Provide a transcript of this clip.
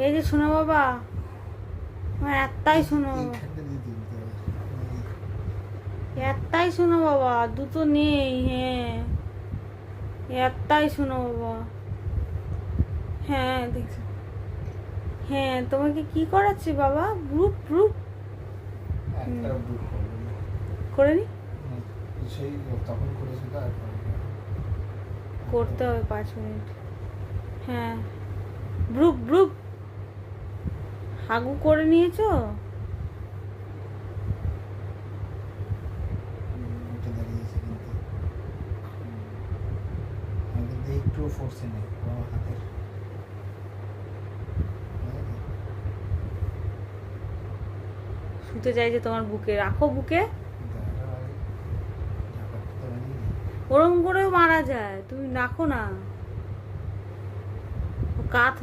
এই যে শোনো বাবা, আমার একটাই শোনো বাবা, একটাই শোনো বাবা, দুটো নেই। হ্যাঁ, একটাই শোনো বাবা। হ্যাঁ দেখছো? হ্যাঁ, তোমাকে কি করাচ্ছি বাবা? গ্রুপ গ্রুপ একটা বুক করবো না। করে নি, সেই তখন করেছিল আর করতে হবে 5 মিনিট। হ্যাঁ, গ্রুপ গ্রুপ হাগু করে নিয়েছো? উঠে দাঁড়িয়েছে কিন্তু আমি কিন্তু একটুও ফোর্সে নেই আমার হাতের শুতে চাইছে তোমার বুকে, রাখো বুকে। ঝাঁকাতে পারি। ওরম করেও মারা যায়, তুমি রাখো না। ও কাত